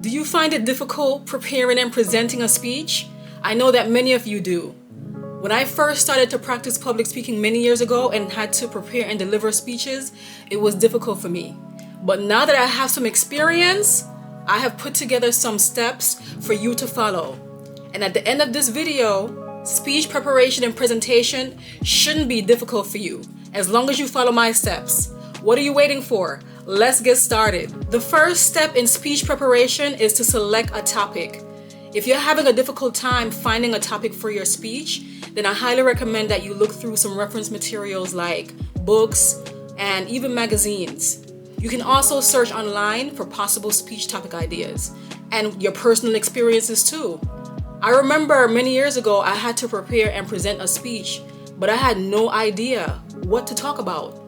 Do you find it difficult preparing and presenting a speech? I know that many of you do. When I first started to practice public speaking many years ago and had to prepare and deliver speeches, it was difficult for me. But now that I have some experience, I have put together some steps for you to follow. And at the end of this video, speech preparation and presentation shouldn't be difficult for you, as long as you follow my steps. What are you waiting for? Let's get started. The first step in speech preparation is to select a topic. If you're having a difficult time finding a topic for your speech, then I highly recommend that you look through some reference materials like books and even magazines. You can also search online for possible speech topic ideas and your personal experiences too. I remember many years ago I had to prepare and present a speech, but I had no idea what to talk about.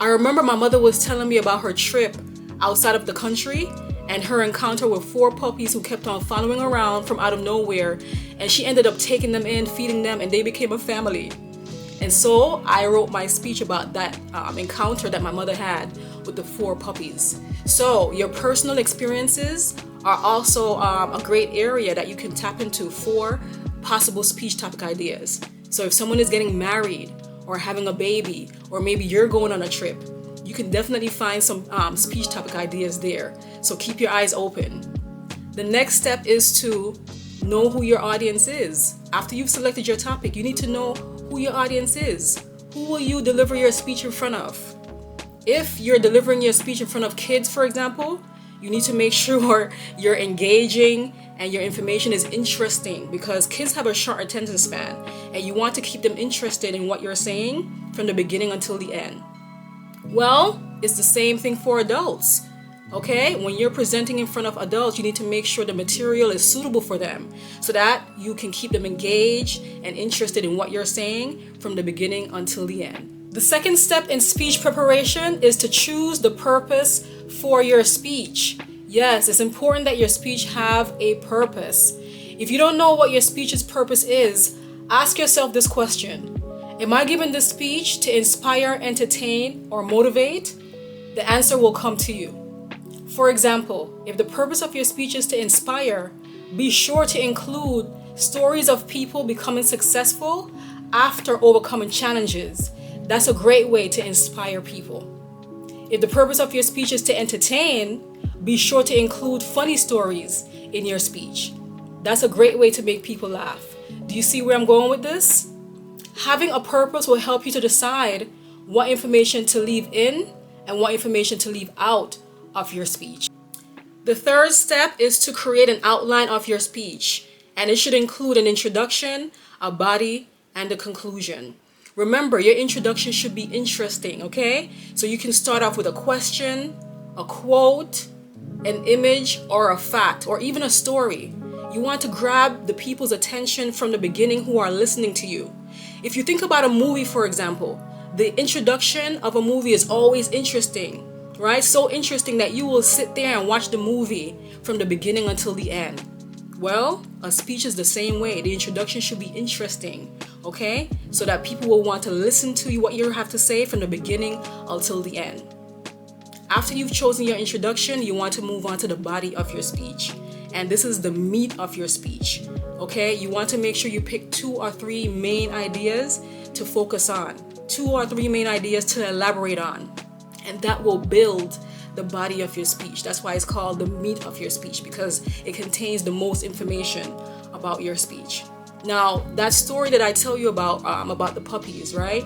I remember my mother was telling me about her trip outside of the country and her encounter with 4 puppies who kept on following around from out of nowhere, and she ended up taking them in, feeding them, and they became a family. And so I wrote my speech about that encounter that my mother had with the 4 puppies. So your personal experiences are also a great area that you can tap into for possible speech topic ideas. So if someone is getting married or having a baby, or maybe you're going on a trip, you can definitely find some speech topic ideas there. So keep your eyes open. The next step is to know who your audience is. After you've selected your topic, you need to know who your audience is. Who will you deliver your speech in front of? If you're delivering your speech in front of kids, for example, you need to make sure you're engaging and your information is interesting, because kids have a short attention span and you want to keep them interested in what you're saying from the beginning until the end. Well, it's the same thing for adults. Okay, when you're presenting in front of adults, you need to make sure the material is suitable for them so that you can keep them engaged and interested in what you're saying from the beginning until the end. The second step in speech preparation is to choose the purpose for your speech. Yes, it's important that your speech have a purpose. If you don't know what your speech's purpose is, ask yourself this question. Am I giving this speech to inspire, entertain, or motivate? The answer will come to you. For example, if the purpose of your speech is to inspire, be sure to include stories of people becoming successful after overcoming challenges. That's a great way to inspire people. If the purpose of your speech is to entertain, be sure to include funny stories in your speech. That's a great way to make people laugh. Do you see where I'm going with this? Having a purpose will help you to decide what information to leave in and what information to leave out of your speech. The third step is to create an outline of your speech, and it should include an introduction, a body, and a conclusion. Remember, your introduction should be interesting, okay? So you can start off with a question, a quote, an image, or a fact, or even a story. You want to grab the people's attention from the beginning who are listening to you. If you think about a movie, for example, the introduction of a movie is always interesting, right? So interesting that you will sit there and watch the movie from the beginning until the end. Well, a speech is the same way. The introduction should be interesting, okay? So that people will want to listen to you, what you have to say from the beginning until the end. After you've chosen your introduction, you want to move on to the body of your speech. And this is the meat of your speech, okay? You want to make sure you pick 2 or 3 main ideas to focus on, 2 or 3 main ideas to elaborate on. And that will build the body of your speech. That's why it's called the meat of your speech, because it contains the most information about your speech. Now, that story that I tell you about the puppies, right?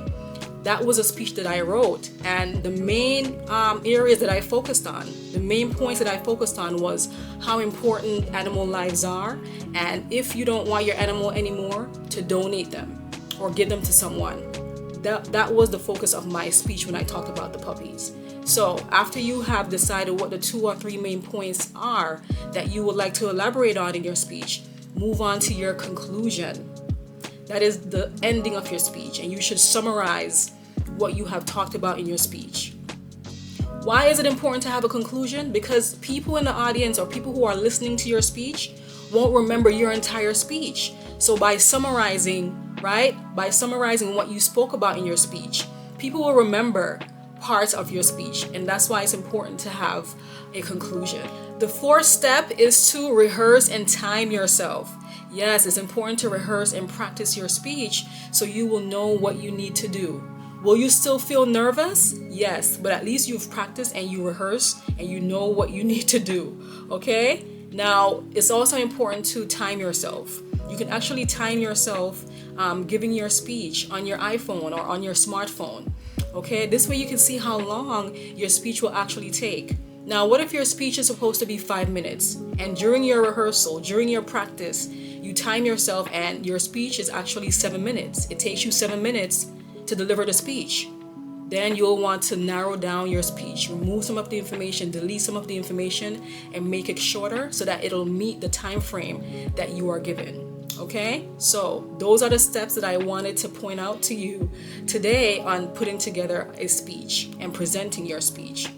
That was a speech that I wrote, and the main areas that I focused on, the main points that I focused on was how important animal lives are, and if you don't want your animal anymore, to donate them or give them to someone. That was the focus of my speech when I talked about the puppies. So after you have decided what the 2 or 3 main points are that you would like to elaborate on in your speech, move on to your conclusion. That is the ending of your speech, and you should summarize what you have talked about in your speech. Why is it important to have a conclusion? Because people in the audience or people who are listening to your speech won't remember your entire speech. So by summarizing, right? By summarizing what you spoke about in your speech, people will remember parts of your speech, and that's why it's important to have a conclusion. The fourth step is to rehearse and time yourself. Yes, it's important to rehearse and practice your speech so you will know what you need to do. Will you still feel nervous? Yes, but at least you've practiced and you rehearse and you know what you need to do, okay? Now, it's also important to time yourself. You can actually time yourself giving your speech on your iPhone or on your smartphone, okay? This way you can see how long your speech will actually take. Now, what if your speech is supposed to be 5 minutes and during your rehearsal, during your practice, you time yourself and your speech is actually 7 minutes? It takes you 7 minutes to deliver the speech. Then you'll want to narrow down your speech, remove some of the information, delete some of the information, and make it shorter so that it'll meet the time frame that you are given. Okay, so those are the steps that I wanted to point out to you today on putting together a speech and presenting your speech.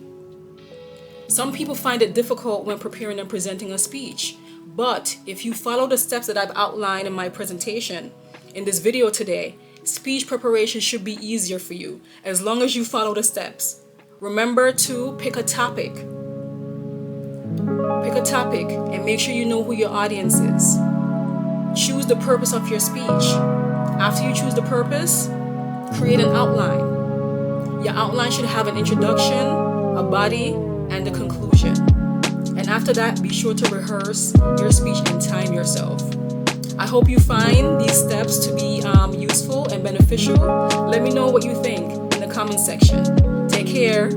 Some people find it difficult when preparing and presenting a speech, but if you follow the steps that I've outlined in my presentation in this video today, speech preparation should be easier for you as long as you follow the steps. Remember to pick a topic. Pick a topic and make sure you know who your audience is. Choose the purpose of your speech. After you choose the purpose, create an outline. Your outline should have an introduction, a body, and a conclusion. And after that, be sure to rehearse your speech and time yourself. I hope you find these steps to be useful and beneficial. Let me know what you think in the comment section. Take care.